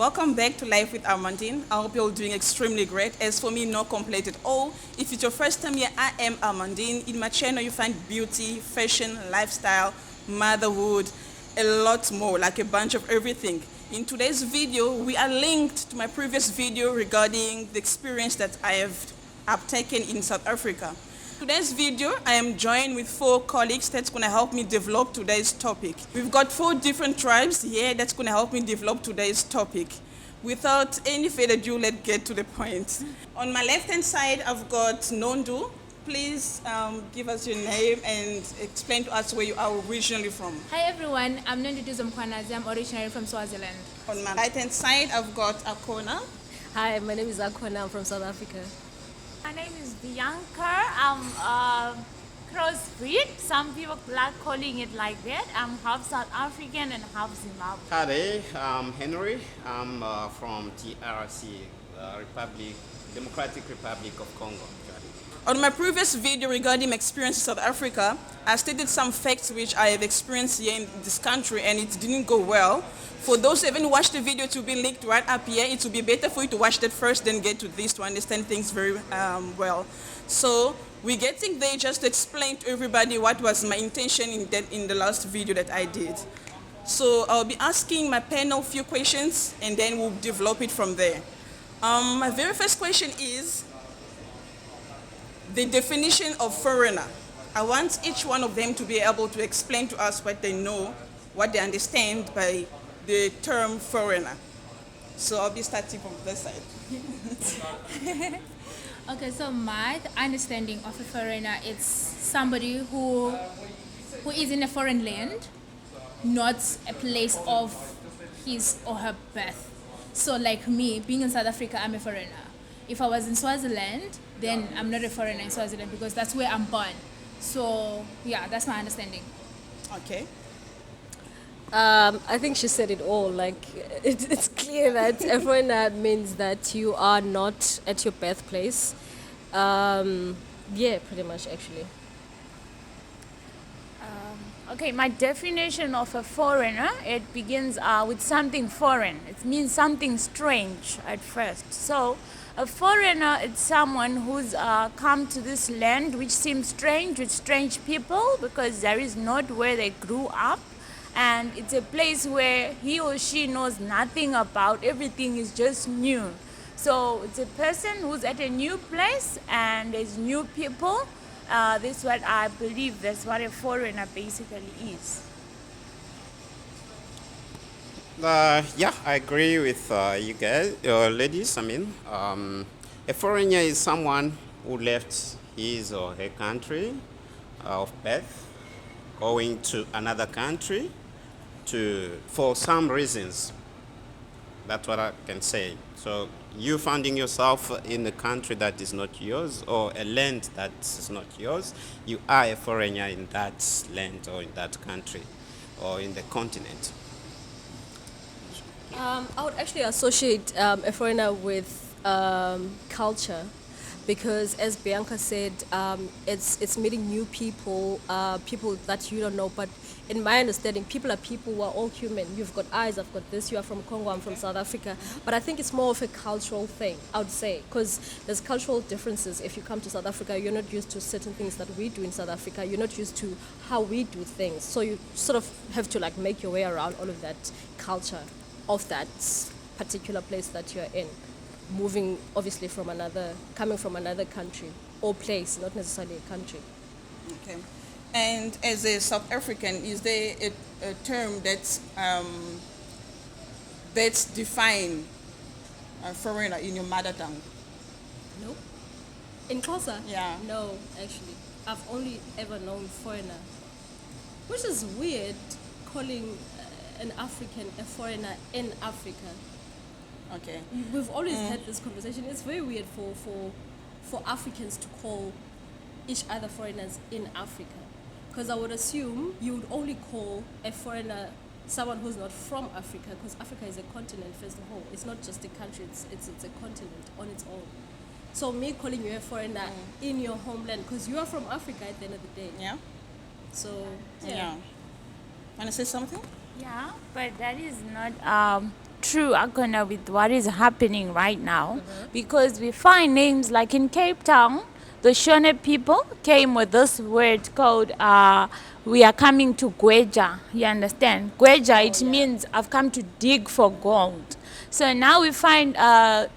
welcome back to Life with Amandine. I hope you're all doing extremely great. As for me, no complaint at all. If it's your first time here, I am Amandine. In my channel, you find beauty, fashion, lifestyle, motherhood, a lot more, like a bunch of everything. In today's video, we are linked to my previous video regarding the experience that I have taken in South Africa. Today's video, I am joined with 4 colleagues that's going to help me develop today's topic. We've got 4 different tribes here that's going to help me develop today's topic. Without any further ado, let's get to the point. On my left-hand side, I've got Nondu. Please give us your name and explain to us where you are originally from. Hi everyone, I'm Nondu Mkwanazi. I'm originally from Swaziland. On my right-hand side, I've got Akona. Hi, my name is Akona. I'm from South Africa. My name is Bianca. I'm crossbreed. Some people like calling it like that. I'm half South African and half Zimbabwe. Hi, I'm Henry. I'm from DRC, Democratic Republic of Congo. On my previous video regarding my experience in South Africa, I stated some facts which I have experienced here in this country and it didn't go well. For those who haven't watched the video, it will be linked right up here. It will be better for you to watch that first, then get to this to understand things very well. So we're getting there just to explain to everybody what was my intention in the last video that I did. So I'll be asking my panel a few questions and then we'll develop it from there. My very first question is the definition of foreigner. I want each one of them to be able to explain to us what they know, what they understand by the term foreigner. So I'll be starting from this side. Okay, so my understanding of a foreigner is somebody who is in a foreign land, not a place of his or her birth. So like me, being in South Africa, I'm a foreigner. If I was in Swaziland, then I'm not a foreigner in Swaziland because that's where I'm born. So yeah, that's my understanding. Okay. I think she said it all. Like, it's clear that a foreigner means that you are not at your birthplace. Yeah, pretty much, actually. Okay, my definition of a foreigner, it begins with something foreign. It means something strange at first. So a foreigner is someone who's come to this land which seems strange, with strange people, because there is not where they grew up. And it's a place where he or she knows nothing about. Everything is just new. So it's a person who's at a new place and there's new people. This is what I believe, that's what a foreigner basically is. Yeah, I agree with you guys, ladies. A foreigner is someone who left his or her country of birth, going to another country for some reasons. That's what I can say. So you finding yourself in a country that is not yours or a land that is not yours, you are a foreigner in that land or in that country or in the continent. I would actually associate a foreigner with culture, because as Bianca said, it's meeting new people, people that you don't know. But in my understanding, people are people who are all human. You've got eyes, I've got this, you are from Congo, I'm from South Africa. But I think it's more of a cultural thing, I would say, because there's cultural differences. If you come to South Africa, you're not used to certain things that we do in South Africa. You're not used to how we do things. So you sort of have to like make your way around all of that culture of that particular place that you're in. Moving obviously coming from another country or place, not necessarily a country. Okay. And as a South African, is there a term that's defined foreigner in your mother tongue? No. In Xhosa? Yeah. No, actually. I've only ever known foreigner, which is weird, calling an African a foreigner in Africa. Okay. We've always had this conversation. It's very weird for Africans to call each other foreigners in Africa. Because I would assume you would only call a foreigner someone who's not from Africa, because Africa is a continent, first of all. It's not just a country, it's a continent on its own. So me calling you a foreigner in your homeland, because you are from Africa at the end of the day. Yeah. So, Yeah. Want to say something? Yeah, but that is not true Akona with what is happening right now, because we find names like in Cape Town, the Shona people came with this word called we are coming to Gweja. You understand? Gweja, it means I've come to dig for gold. So now we find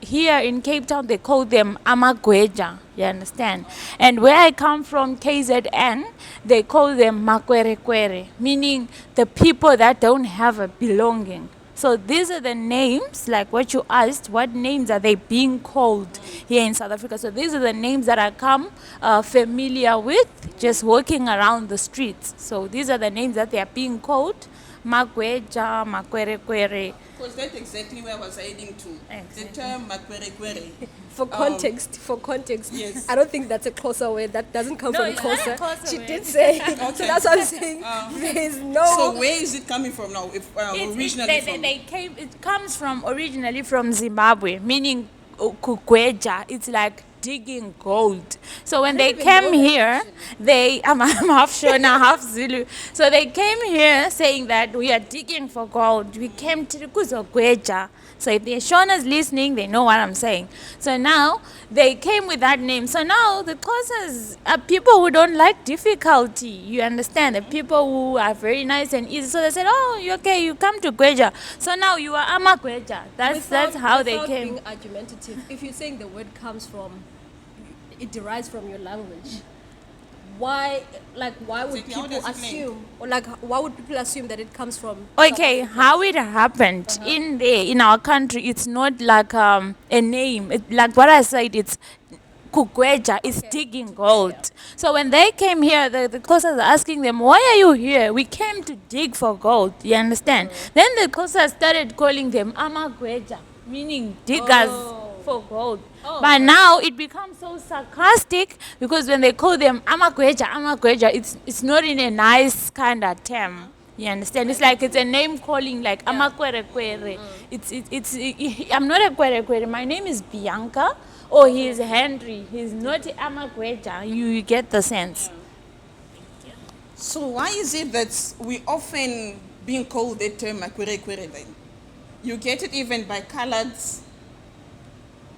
here in Cape Town, they call them Amagweja. You understand? And where I come from, KZN, they call them Makwerekwere, meaning the people that don't have a belonging. So these are the names, like what you asked, what names are they being called here in South Africa? So these are the names that I come familiar with just walking around the streets. So these are the names that they are being called. Magweja, Makwerekwere. Because that's exactly where I was heading to. Exactly. The term makwerekwere. For context, yes. I don't think that's a closer word. That doesn't come from it's not a closer. closer She word. did say it. So Okay. that's what I'm saying. There is no. So where is it coming from now? If originally from? It comes from originally from Zimbabwe, meaning kugweja. It's like digging gold. So when they even came know that, here, I'm half Shona, half Zulu. So they came here saying that we are digging for gold. We came to the kuzogweja. So if the Shonas listening, they know what I'm saying. So now they came with that name. So now the Xhosas are people who don't like difficulty. You understand? The people who are very nice and easy. So they said, "Oh, you okay? You come to Gweja. So now you are Ama Gweja." That's how they without came. being argumentative. If you're saying the word comes from, it derives from your language. Why would Exactly, how people does it link? assume, or why would people assume that it comes from? Okay, how it happened in our country, it's not like a name. Like what I said, it's Kugweja, it's digging gold. So when they came here, the Xhosas are asking them, "Why are you here?" "We came to dig for gold." You understand? Then the Xhosas started calling them Amagweja, meaning diggers for gold. But now it becomes so sarcastic because when they call them Amagweja, it's not in a nice kind of term. You understand? It's like it's a name calling, like Amakwerekwere. I'm not a Kwerekwere. My name is Bianca, or he's Henry. He's not Amagweja. You get the sense. So why is it that we often being called the term makwerekwere then? You get it even by colours.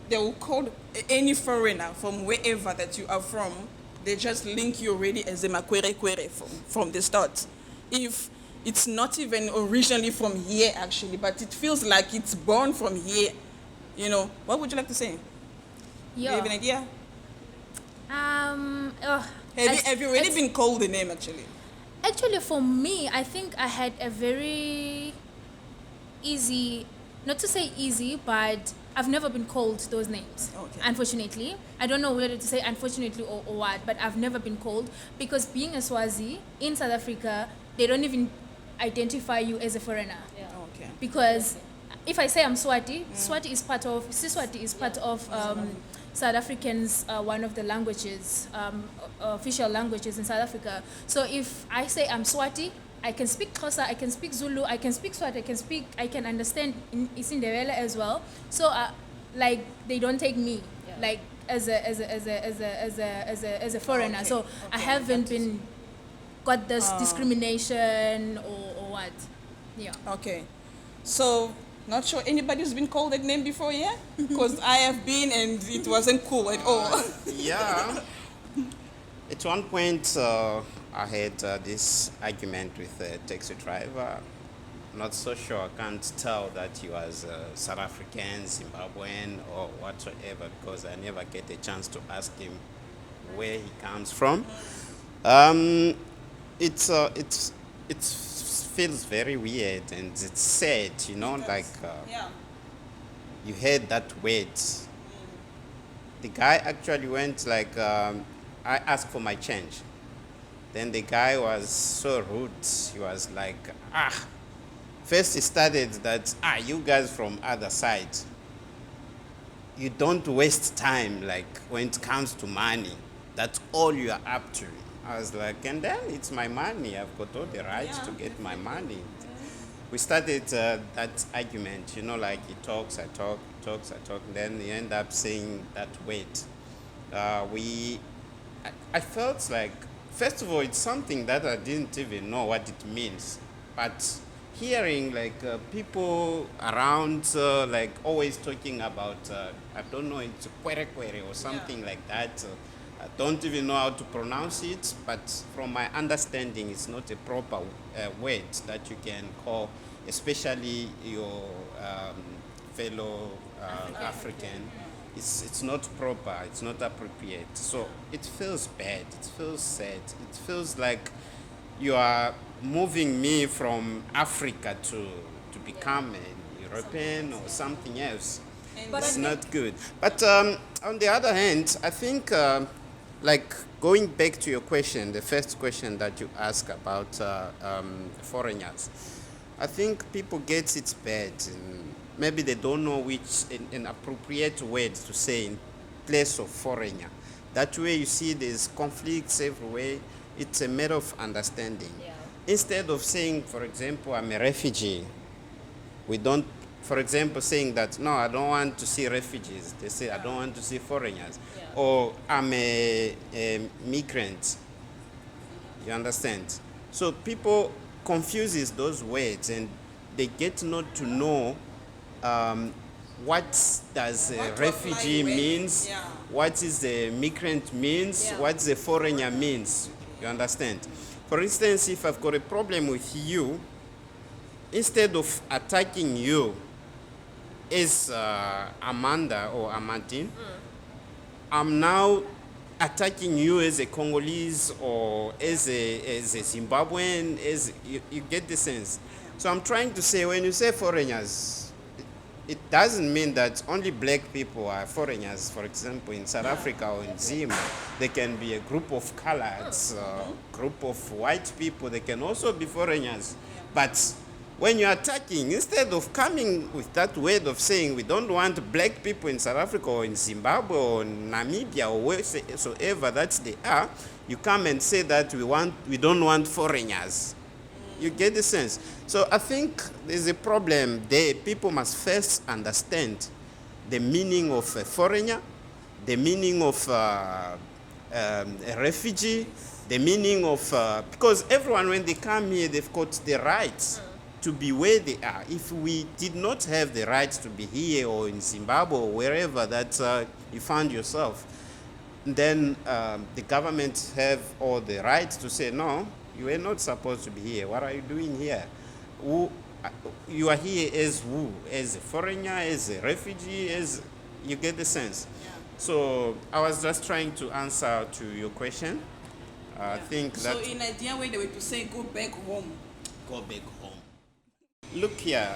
They will call any foreigner from wherever that you are from. They just link you already as a makwerekwere from the start. If it's not even originally from here actually, but it feels like it's born from here. You know, what would you like to say? Do you have an idea? Have you already been called the name actually? Actually, for me, I think I had a very easy, not to say easy, but I've never been called those names. Okay. Unfortunately. I don't know whether to say unfortunately or what, but I've never been called, because being a Swazi in South Africa, they don't even identify you as a foreigner. Okay. Because if I say I'm Swati, Swati is part of, Siswati is part of South Africans, one of the languages, official languages in South Africa. So if I say I'm Swati, I can speak Xhosa, I can speak Zulu, I can speak Swati, I can understand Isindebele as well. So like they don't take me like as a foreigner. Okay. So I haven't been got this discrimination or what. Yeah. Okay. So, not sure anybody's been called that name before, yeah? Because I have been and it wasn't cool at all. Yeah. At one point, I had this argument with a taxi driver. Not so sure, I can't tell that he was South African, Zimbabwean, or whatsoever, because I never get a chance to ask him where he comes from. It feels very weird and it's sad, you know, like Yeah. you heard that word. The guy actually went like, I asked for my change. Then the guy was so rude. He was like, First he started that, you guys from other side, you don't waste time like when it comes to money. That's all you are up to. I was like, and then it's my money. I've got all the rights to get my money. We started that argument, you know, like he talks, I talk, then he end up saying that word. I felt like, first of all, it's something that I didn't even know what it means. But hearing like people around like always talking about I don't know, it's kwere kwere or something like that. I don't even know how to pronounce it, but from my understanding, it's not a proper word that you can call, especially your fellow African. It's not proper, it's not appropriate. So it feels bad, it feels sad, it feels like you are moving me from Africa to become a European or something else. But It's I not good. But on the other hand, I think, like going back to your question, the first question that you asked about foreigners, I think people get it bad. And maybe they don't know which an appropriate word to say in place of foreigner. That way you see there's conflicts everywhere. It's a matter of understanding. Yeah. Instead of saying, for example, I'm a refugee, we don't, for example, saying that, no, I don't want to see refugees. They say, I don't want to see foreigners. Yeah. Or I'm a migrant. You understand? So people confuses those words and they get not to know what does a What to refugee apply when, means, yeah. what is a migrant means, Yeah. what the foreigner means. You understand? For instance, if I've got a problem with you, instead of attacking you as Amanda or Amandine, I'm now attacking you as a Congolese or as a Zimbabwean. You get the sense. So I'm trying to say, when you say foreigners, it doesn't mean that only black people are foreigners. For example, in South Africa or in Zim, there can be a group of coloreds, group of white people. They can also be foreigners. But when you're attacking, instead of coming with that word of saying we don't want black people in South Africa or in Zimbabwe or Namibia or wheresoever that they are, you come and say that we don't want foreigners. You get the sense? So I think there's a problem there. People must first understand the meaning of a foreigner, the meaning of a refugee, the meaning of, because everyone when they come here, they've got the rights to be where they are. If we did not have the right to be here or in Zimbabwe or wherever that you found yourself, then the government have all the rights to say, no, you are not supposed to be here. What are you doing here? You are here as who? As a foreigner, as a refugee, as you get the sense. Yeah. So I was just trying to answer to your question. I think that So in Nigeria, way they were to say go back home. go back home. Look here,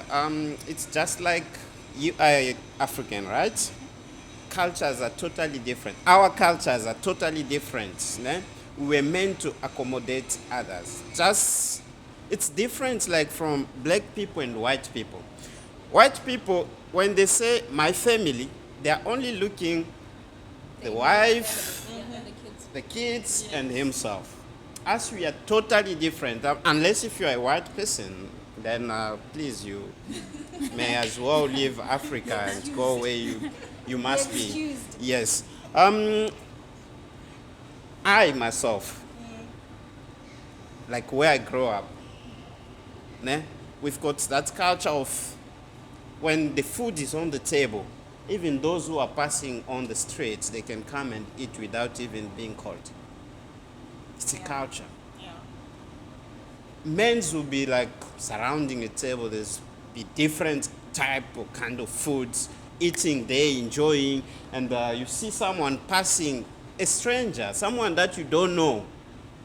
it's just like you are African, right? Cultures are totally different. Our cultures are totally different. Ne? We were meant to accommodate others. Just, it's different like from black people and white people. White people, when they say my family, they are only looking the wife, the kids, and himself. As we are totally different, unless if you are a white person, then please, you may as well leave Africa and go where you must be. Excused. Yes. I myself, like where I grew up, ne? We've got that culture of when the food is on the table, even those who are passing on the streets, they can come and eat without even being called. It's a culture. Yeah. Men's will be like surrounding a table. There's be different type or kind of foods, eating there, enjoying, and you see someone passing, a stranger, someone that you don't know,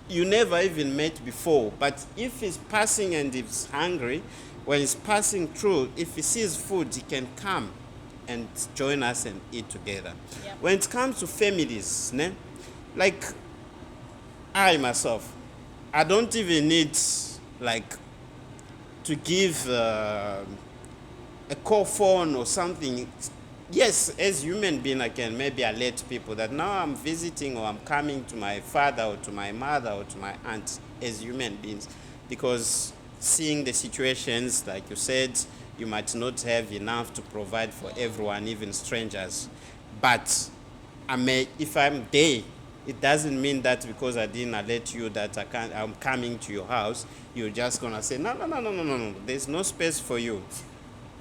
you never even met before. But if he's passing and he's hungry, when he's passing through, if he sees food, he can come and join us and eat together. Yep. When it comes to families, ne, like I myself, I don't even need like to give a call phone or something. Yes, as human being, I can maybe alert people that now I'm visiting or I'm coming to my father or to my mother or to my aunt as human beings, because seeing the situations, like you said, you might not have enough to provide for everyone, even strangers. But I may, if I'm there It doesn't mean that because I didn't alert you that I'm coming to your house, you're just gonna say, no, no, no, no, no, no, no. There's no space for you.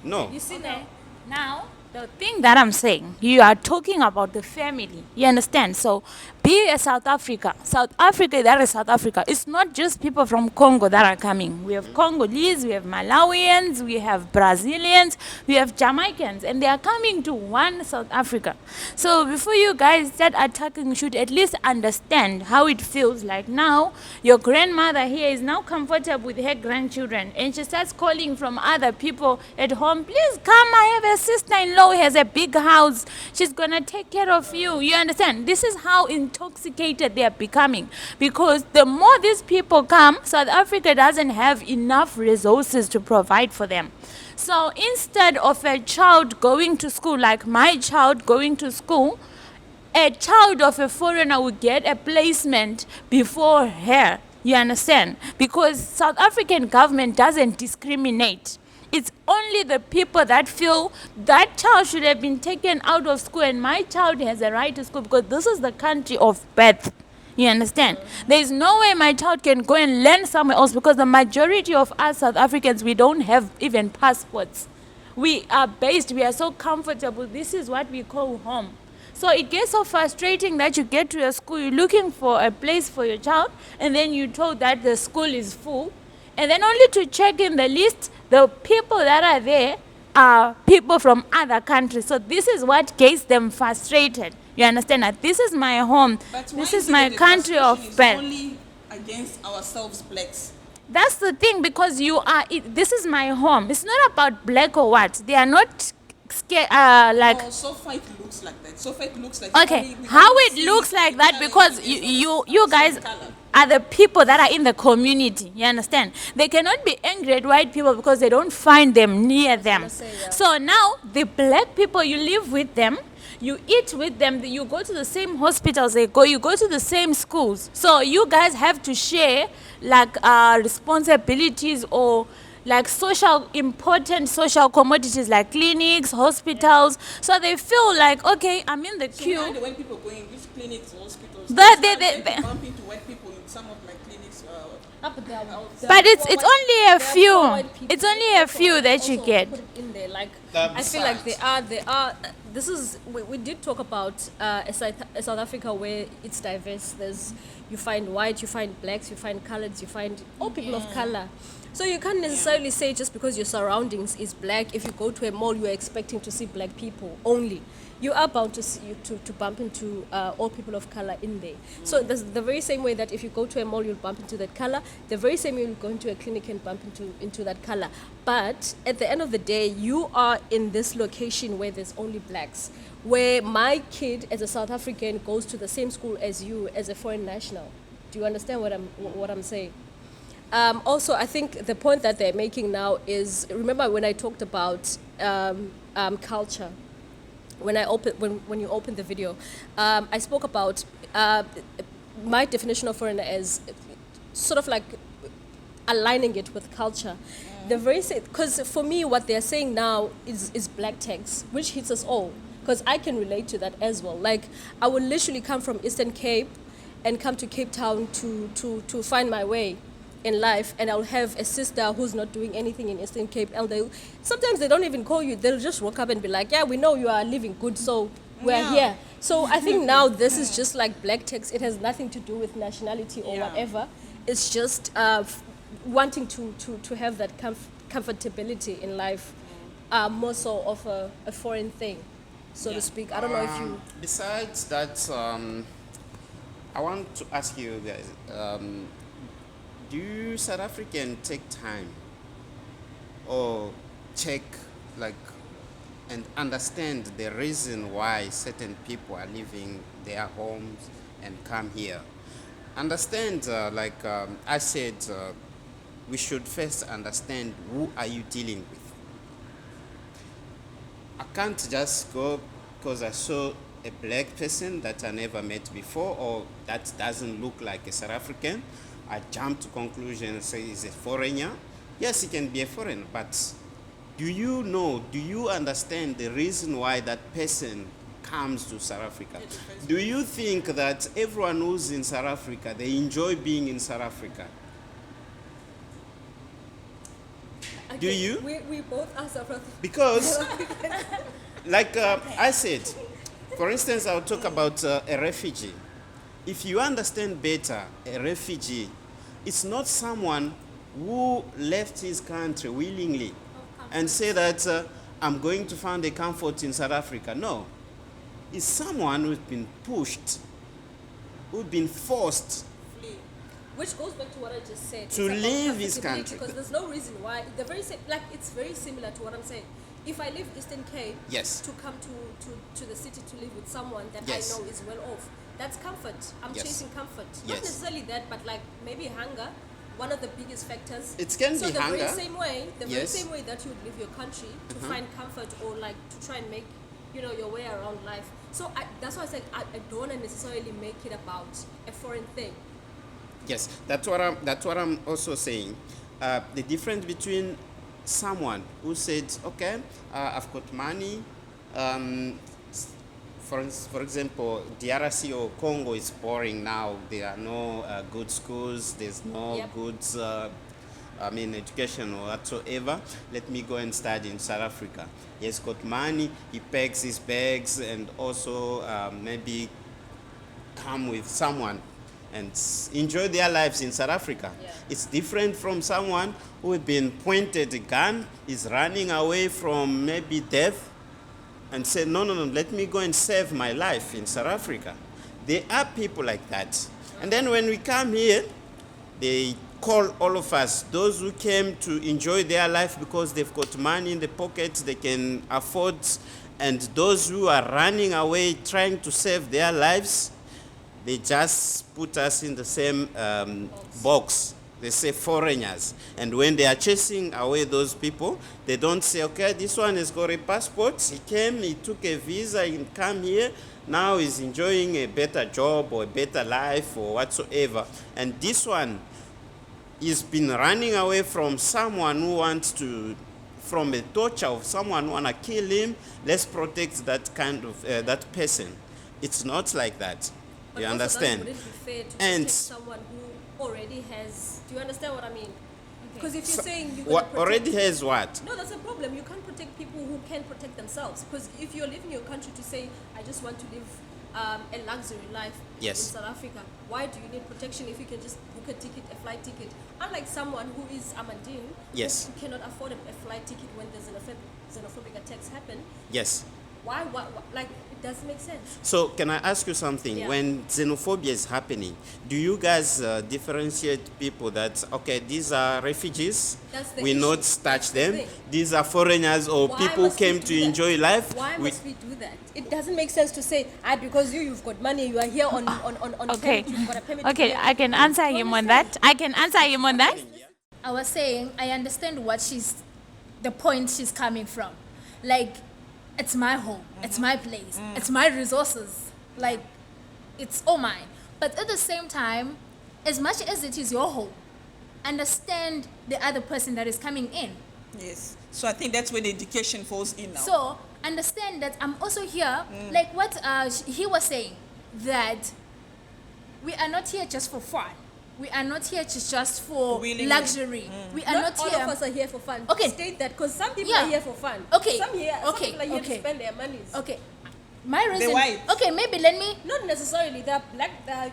No. You see that? Now, the thing that I'm saying, you are talking about the family. You understand? So, be a South Africa. South Africa, that is South Africa. It's not just people from Congo that are coming. We have Congolese, we have Malawians, we have Brazilians, we have Jamaicans, and they are coming to one South Africa. So, before you guys start attacking, you should at least understand how it feels like now. Your grandmother here is now comfortable with her grandchildren, and she starts calling from other people at home, please come, I have a sister-in-law who has a big house. She's going to take care of you. You understand? This is how intoxicated they are becoming. Because the more these people come, South Africa doesn't have enough resources to provide for them. So instead of a child going to school, like my child going to school, a child of a foreigner would get a placement before her. You understand? Because South African government doesn't discriminate. It's only the people that feel that child should have been taken out of school and my child has a right to school because this is the country of birth. You understand? There is no way my child can go and learn somewhere else because the majority of us South Africans, we don't have even passports. We are so comfortable. This is what we call home. So it gets so frustrating that you get to a school, you're looking for a place for your child, and then you're told that the school is full. And then only to check in the list, the people that are there are people from other countries. So this is what gets them frustrated. You understand that this is my home. But This is my country of birth. Only against ourselves blacks. That's the thing, because this is my home. It's not about black or what. They are not scared, like... Oh, so far it looks like that. So far it looks like... Okay, how it looks like that, because you guys are the people that are in the community. You understand? They cannot be angry at white people because they don't find them near them. So now, the black people, you live with them, you eat with them, you go to the same hospitals they go, you go to the same schools. So you guys have to share like responsibilities or like important social commodities like clinics, hospitals. So they feel like, okay, I'm in the queue. So the white people going which clinics, hospitals? They bump into white people in some of my clinics. But it's only a few. It's only a few that you get. Put it in there. Like I feel like they are. This is we did talk about a South Africa where it's diverse. You find white, you find blacks, you find coloreds, you find all people of color. So you can't necessarily say just because your surroundings is black, if you go to a mall, you're expecting to see black people only. You are bound to see to bump into all people of color in there. So the very same way that if you go to a mall, you'll bump into that color, the very same way you'll go into a clinic and bump into that color. But at the end of the day, you are in this location where there's only blacks, where my kid as a South African goes to the same school as you as a foreign national. Do you understand what I'm saying? Also, I think the point that they're making now is, remember when I talked about culture, when you opened the video, I spoke about my definition of foreigner as sort of like aligning it with culture. The very because for me, what they're saying now is black tax, which hits us all. Because I can relate to that as well. Like I would literally come from Eastern Cape and come to Cape Town to find my way in life, and I'll have a sister who's not doing anything in Eastern Cape, and sometimes they don't even call you, they'll just walk up and be like, yeah, we know you are living good, so we're here. So I think now this is just like black tax. It has nothing to do with nationality or whatever. It's just wanting to have that comfortability in life, more so of a foreign thing, so to speak. I don't know if you... Besides that, I want to ask you guys, do you South African take time or check like and understand the reason why certain people are leaving their homes and come here? Understand, I said, we should first understand who are you dealing with. I can't just go because I saw a black person that I never met before or that doesn't look like a South African. I jump to conclusion and say he's a foreigner. Yes, he can be a foreigner, but do you understand the reason why that person comes to South Africa. Do you think that everyone who's in South Africa, they enjoy being in South Africa? Do you? We both are South African. Because, like I said, for instance, I'll talk about a refugee. If you understand better, a refugee, it's not someone who left his country willingly and say that I'm going to find a comfort in South Africa. No. It's someone who's been pushed, who's been forced. Which goes back to what I just said. To It's about leave his comfortability, country. Because there's no reason why. It's very similar to what I'm saying. If I leave Eastern Cape Yes. to come to the city to live with someone that Yes. I know is well off, that's comfort. I'm Yes. chasing comfort. Yes. Not necessarily that, but like maybe hunger, one of the biggest factors. It can so be the hunger. very same way, the very Yes. same way that you would leave your country to find comfort or like to try and make, your way around life. So that's why I said I don't want to necessarily make it about a foreign thing. Yes, that's what I'm also saying. The difference between someone who said, okay, I've got money, for example, DRC or Congo is boring now. There are no good schools. There's no Yep. good, education or whatsoever. Let me go and study in South Africa. He's got money. He packs his bags and also maybe come with someone and enjoy their lives in South Africa. Yeah. It's different from someone who has been pointed a gun, is running away from maybe death, and said, no, let me go and save my life in South Africa. There are people like that. And then when we come here, they call all of us, those who came to enjoy their life because they've got money in the pocket, they can afford, and those who are running away trying to save their lives, they just put us in the same box. They say foreigners. And when they are chasing away those people, they don't say, okay, this one has got a passport. He came, he took a visa, he come here. Now he's enjoying a better job or a better life or whatsoever. And this one, he's been running away from someone who wants to, from the torture of someone who want to kill him. Let's protect that kind of, that person. It's not like that. But You also understand? that wouldn't be fair to And- protect someone who already has. Do you understand what I mean? Because if you're So- saying you're What gonna protect, already has what? no, that's a problem. You can't protect people who can protect themselves. Because if you're leaving your country to say, I just want to live a luxury life Yes. in South Africa, why do you need protection if you can just book a ticket, a flight ticket? Unlike someone who is Amandine, Yes. who cannot afford a flight ticket when the xenophobic attacks happen. Yes. Why? Like, it doesn't make sense. So can I ask you something? Yeah. When xenophobia is happening, do you guys differentiate people that, okay, these are refugees, That's the we issue. not That's touch the them, thing. these are foreigners or Why people must we came do to that? enjoy life? Why we- must we do that? It doesn't make sense to say, because you've got money, you are here on Okay. permit, you've got a permit to Okay, be here." I can answer him on that. I was saying I understand the point she's coming from. Like, it's my home, it's my place, it's my resources. Like, it's all mine. But at the same time, as much as it is your home, understand the other person that is coming in. Yes. So I think that's where the education falls in now. So understand that I'm also here, like what he was saying, that we are not here just for fun. We are not here just for Willingly. luxury. We are not all here. of us are here for fun. Okay. State that, because some people Yeah. are here for fun. Okay. Some Okay. people are here Okay. to spend their monies. Okay, my reason. white. Okay, maybe let me. Not necessarily. There are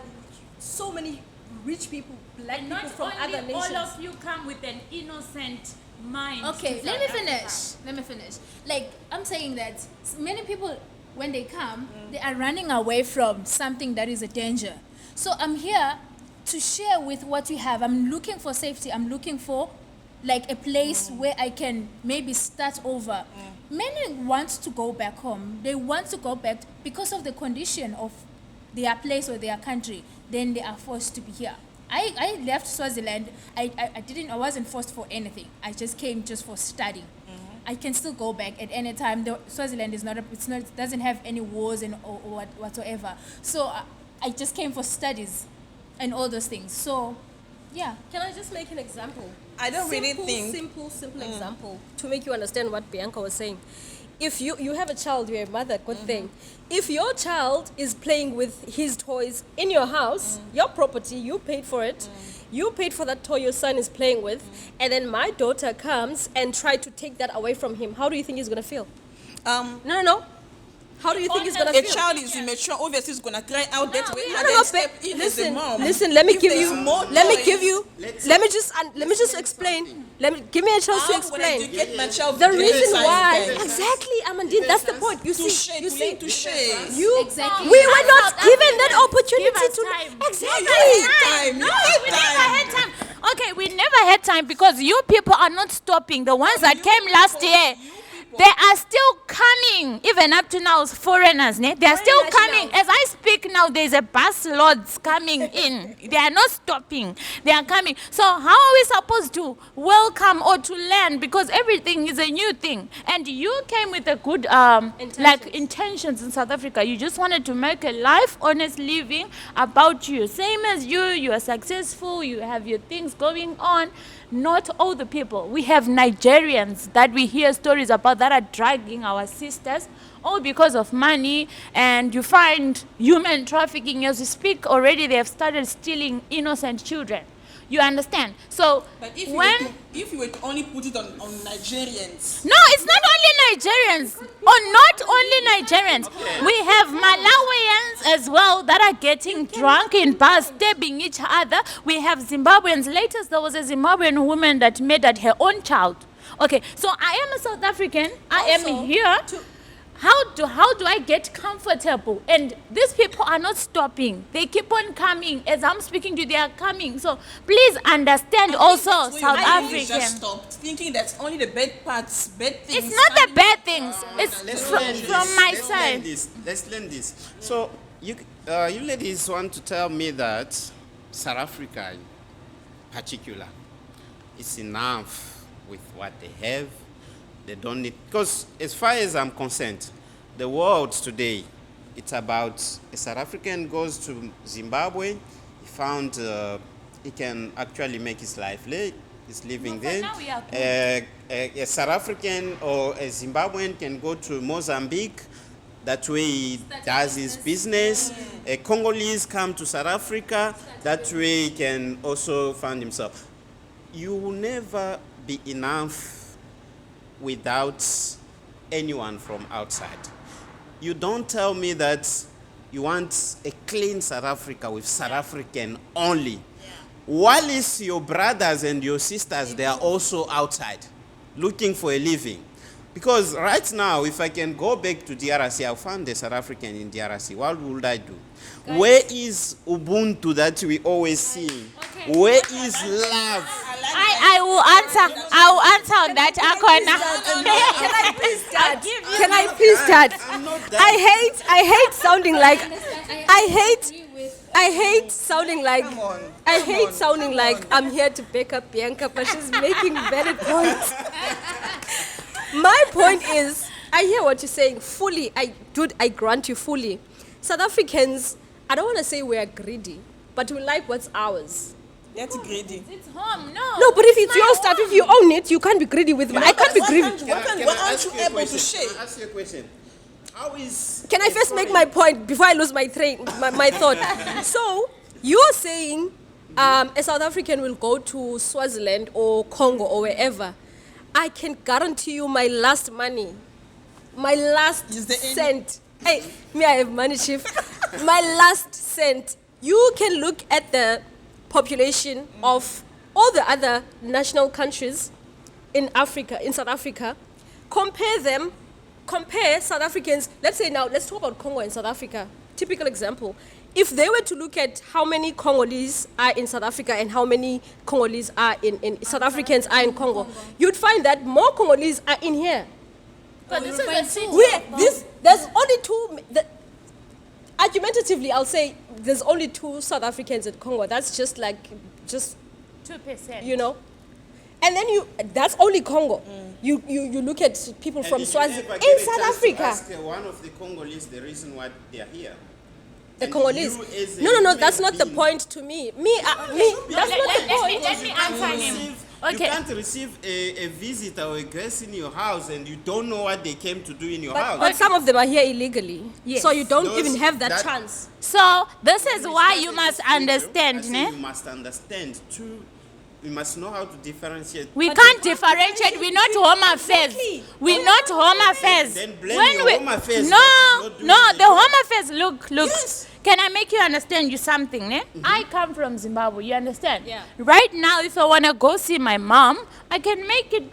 so many rich people, black And people not from only other nations. all of you come with an innocent mind. Okay, to let me South finish. Africa. Let me finish. Like, I'm saying that many people, when they come, they are running away from something that is a danger. So I'm here to share with what we have. I'm looking for safety. I'm looking for like a place where I can maybe start over. Many want to go back home. They want to go back because of the condition of their place or their country. Then they are forced to be here. I left Swaziland. I wasn't forced for anything. I just came just for studying. I can still go back at any time. Swaziland is it doesn't have any wars or whatsoever. So I just came for studies and all those things. So, yeah. Can I just make an example? I don't really think- Simple example to make you understand what Bianca was saying. if you have a child, you're a mother, good thing. If your child is playing with his toys in your house, your property, you paid for it, you paid for that toy your son is playing with, and then my daughter comes and try to take that away from him, how do you think he's going to feel? No. How do you think he's going to A feel? child is immature, obviously he's gonna cry out that way. No, And no, then no, step in as a mom. listen, let me If give there's you, more let me toys, give you, let me just explain. Give me a chance to how would I explain. educate my child The to reason exercise why, then? exactly, Amandine, that's the point. You see, Touche. Exactly. we were not given that opportunity Give us to, time. exactly. No, we never had time. Okay, we never had time because you people are not stopping. The ones that came last year, they are still coming. Even up to now, foreigners, they are still coming. As I speak now, there's a bus loads coming in. They are not stopping. They are coming. So how are we supposed to welcome or to learn? Because everything is a new thing. And you came with a good intentions in South Africa. You just wanted to make a life, honest living about you. Same as you are successful, you have your things going on. Not all the people. We have Nigerians that we hear stories about that are dragging our sisters, all because of money. And you find human trafficking. As we speak already, they have started stealing innocent children. You understand? So But if you were to only put it on Nigerians, no, it's not only Nigerians. Or not only Nigerians. Okay. We have Malawians as well that are getting drunk in bars, stabbing each other. We have Zimbabweans. Latest, there was a Zimbabwean woman that murdered her own child. Okay, so I am a South African. I am here. How do I get comfortable? And these people are not stopping. They keep on coming. As I'm speaking to you, they are coming. So please understand also, South Africans just African. stopped thinking that's only the bad parts, bad things. It's not the bad things. It's from my Let's side. learn this. Let's learn this. So you ladies want to tell me that South Africa in particular is enough with what they have. They don't need, because as far as I'm concerned, the world today, it's about a South African goes to Zimbabwe, he found he can actually make his life late, he's living there. now we are good. A South African or a Zimbabwean can go to Mozambique, that way he does his business. A Congolese come to South Africa, that way he can also find himself. You will never be enough without anyone from outside. You don't tell me that you want a clean South Africa with South African only. While is your brothers and your sisters, they are also outside looking for a living. Because right now, if I can go back to DRC, I'll find a South African in DRC. What would I do? Guys, where is Ubuntu that we always see? Okay. Where is love? I will answer on that, Akona. Can I please start? I hate sounding like I hate sounding like I'm here to back up Bianca, but she's making valid points. My point is, I hear what you're saying fully. I grant you fully. South Africans, I don't want to say we are greedy, but we like what's ours. That's greedy. It's home, no. No, but if it's your stuff, if you own it, you can't be greedy with me. I can't be greedy. What aren't you able to share? Can I ask you a question? How is... Can I first make my point before I lose my thought? So, you're saying a South African will go to Swaziland or Congo or wherever. I can guarantee you my last money, my last cent. Hey, me, I have money, chief. My last cent. You can look at the population of all the other national countries in Africa, in South Africa, compare South Africans. Let's talk about Congo and South Africa. Typical example. If they were to look at how many Congolese are in South Africa and how many Congolese are in South Africans are in Congo, you'd find that more Congolese are in here. But this is a city. There's only two. Argumentatively, I'll say there's only 2 South Africans in Congo. That's just 2%. You know, and then that's only Congo. You look at people from Swaziland in South Africa. Ask one of the Congolese the reason why they are here. The Congolese. No, that's not the point to me. That's not the point. Let me answer him. Okay. You can't receive a visitor or a guest in your house and you don't know what they came to do in your house. But some of them are here illegally. Yes. So you don't Those- even have that that- chance. So this is When we why started you must this video, understand, I say ne? you must understand too. You must know how to differentiate. We can't differentiate. We're not home affairs. We're not home affairs. Then blame your home affairs No, that is not doing no, the the job. home affairs. Look. Yes. Can I make you understand you something? Ne? I come from Zimbabwe. You understand? Yeah. Right now, if I wanna go see my mom, I can make it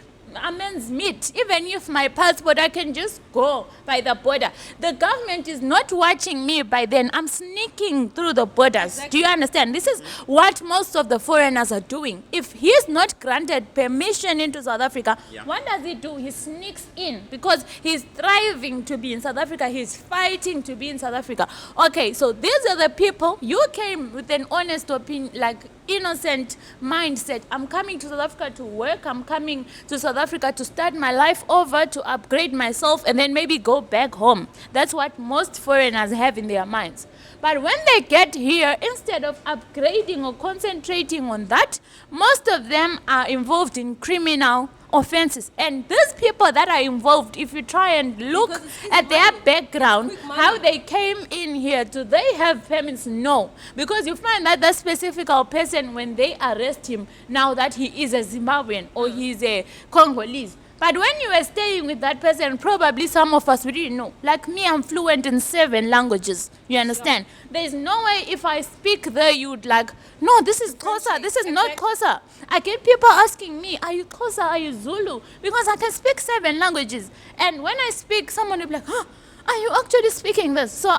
amends meet. Even if my passport, I can just go by the border. The government is not watching me by then. I'm sneaking through the borders. Do you understand? This is what most of the foreigners are doing. If he is not granted permission into South Africa, Yeah. what does he do? He sneaks in because he's thriving to be in South Africa. He's fighting to be in South Africa. Okay, so these are the people. You came with an honest opinion, like innocent mindset. I'm coming to South Africa to work. I'm coming to South Africa to start my life over, to upgrade myself, and then maybe go back home. That's what most foreigners have in their minds. But when they get here, instead of upgrading or concentrating on that, most of them are involved in criminal offenses. And these people that are involved, if you try and look Because it's at their money. background, Quick money. how they came in here, do they have permits? No. Because you find that that specific person, when they arrest him, now that he is a Zimbabwean or he is a Congolese. But when you were staying with that person, probably some of us, we didn't know. Like me, I'm fluent in 7 languages. You understand? There's no way if I speak there, you would like, no, this is Xhosa, this is not Xhosa. I get people asking me, are you Xhosa, are you Zulu? Because I can speak 7 languages. And when I speak, someone will be like, huh, are you actually speaking this? So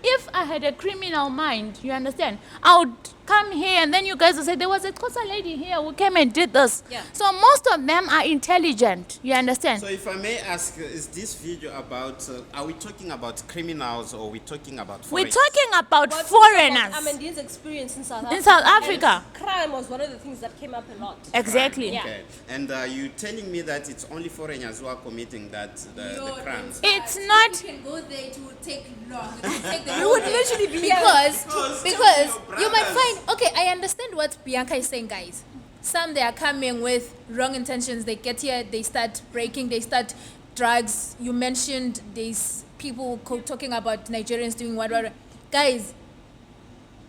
if I had a criminal mind, you understand, I would come here and then you guys will say, there was a Xhosa lady here who came and did this. Yeah. So most of them are intelligent, you understand? So if I may ask, is this video about, are we talking about criminals or are we talking about We're foreigners? talking about But foreigners Amandine's experience in South Africa. in South Africa. And crime was one of the things that came up a lot. Exactly. Yeah. Okay. And you telling me that it's only foreigners who are committing the crimes? It's not. You can go there to take long. It will take the You would literally be because your you might brothers. find, okay, I understand what Bianca is saying, guys. Some they are coming with wrong intentions. They get here, they start breaking, they start drugs. You mentioned these people talking about Nigerians doing what. Guys,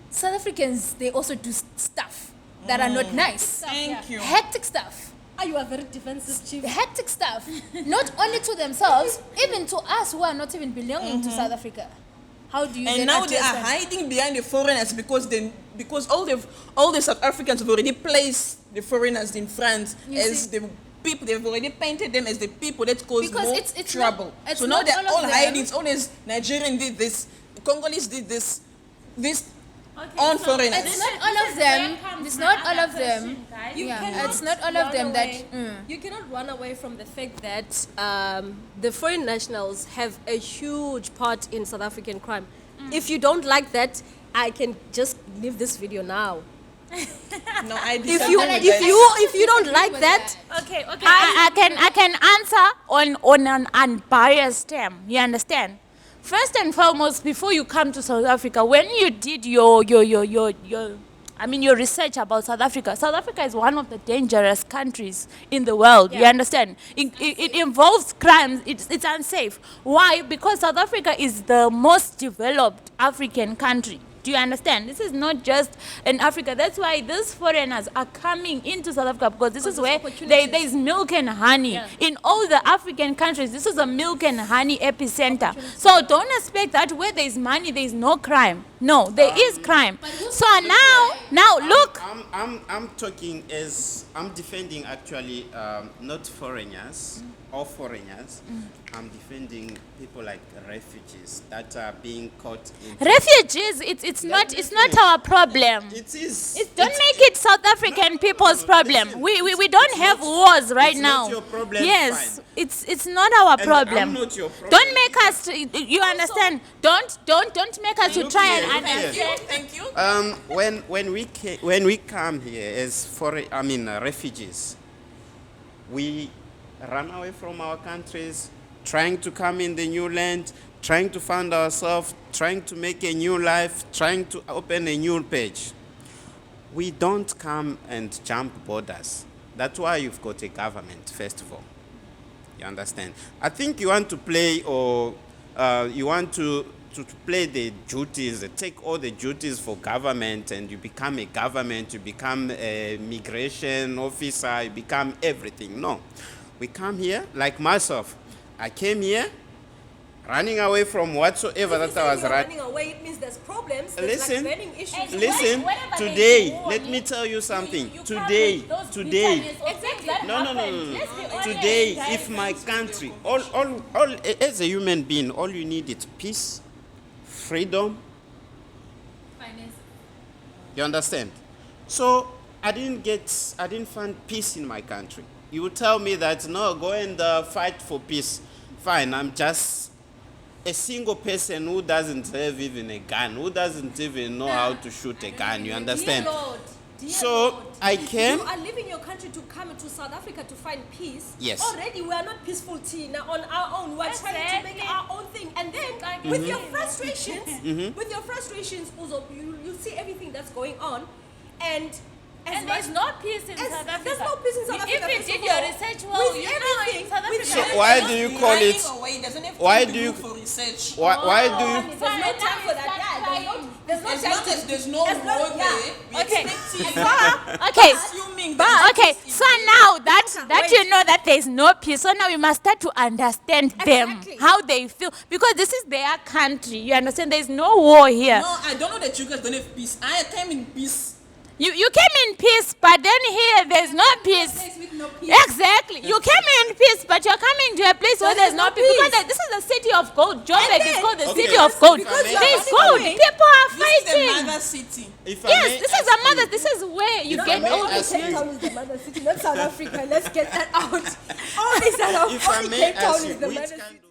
South Africans, they also do stuff that are not nice. Thank you. Hectic stuff. You are very defensive, chief. Hectic stuff. Not only to themselves, even to us who are not even belonging to South Africa. How do you And then now they address are that? hiding behind the foreigners because all the South Africans have already placed the foreigners in France You as see? the people. They've already painted them as the people that cause Because more it's trouble. not- it's So now not they're all of all them. hiding. It's always Nigerian did this, Congolese did this on foreigners. It's not all of them. It's not all of them. Yeah, cannot it's not all of run them that. away- You cannot run away from the fact that the foreign nationals have a huge part in South African crime. If you don't like that, I can just leave this video now. No, I If disagree you with if that. you don't like with that, Okay. I can answer on an unbiased term. You understand? First and foremost, before you come to South Africa, when you did your research about South Africa is one of the dangerous countries in the world. You understand? It involves crimes. It's unsafe. Why? Because South Africa is the most developed African country. Do you understand? This is not just in Africa. That's why these foreigners are coming into South Africa because this is where there's milk and honey. In all the African countries, this is a milk and honey epicenter. So don't expect that where there's money, there's no crime. No, there is crime. So now look. I'm talking as I'm defending actually not foreigners or foreigners. I'm defending people like refugees that are being caught in Refugees, it's not our problem. It is. Don't make it South African people's problem. Listen, We don't have wars right it's now. not your problem, Yes, fine. it's not our And problem. I'm not your problem. Don't make us. You understand? Don't make us to Look try here, and look here. understand. Thank you. When we come here as refugees, we run away from our countries, trying to come in the new land, trying to find ourselves, trying to make a new life, trying to open a new page. We don't come and jump borders. That's why you've got a government, first of all. You understand? I think you want to play, or you want to play the duties, take all the duties for government, and you become a government, you become a migration officer, you become everything. No. We come here, like myself. I came here running away from whatsoever that I was running away. It means there's problems. There's Listen, like learning issues. listen. Whatever they Today, do, let me tell you something. you come Today, with those today. bitterness or things that No. happen. Let's be honest, Today, guys. if my country, all, as a human being, all you need is peace, freedom. Finance. You understand? So I didn't find peace in my country. You would tell me that, no, go and fight for peace. Fine, I'm just a single person who doesn't have even a gun, who doesn't even know how to shoot a gun. You understand? Dear So Lord, I came. You are leaving your country to come to South Africa to find peace. Yes. Already we are not peaceful, Tina, on our own. We are trying to make Exactly. our own thing. And then with your frustrations, also, you see everything that's going on. And there's no peace in South Africa. There's no peace in South Africa. If you first did of your all. research well, With you know everything, in South with Africa. So why do you call it? Why do you? for research? Why do you? There's no time for that. Yeah, there's no As time long to- as there's no as long- war yeah. there, we Okay. expect Okay. assuming But that okay, peace is so there. now that you know that there's no peace, so now we must start to understand them, Exactly. how they feel, because this is their country. You understand? There's no war here. No, I don't know that you guys don't have peace. I came in peace. You came in peace, but then here there's no peace. With no peace. Exactly. You came in peace, but you're coming to a place where there's no peace. Because this is the city of gold. Joburg is called the Okay. city of gold. Because you are There's running gold. away. People are This is the fighting. mother city. If I Yes, may this is ask a mother. you- This is where you If I get may all ask the Cape you- Town is the mother city, not South Africa. Let's get that out. Only South If I Africa. may Cape Town ask is you, the which mother kind city.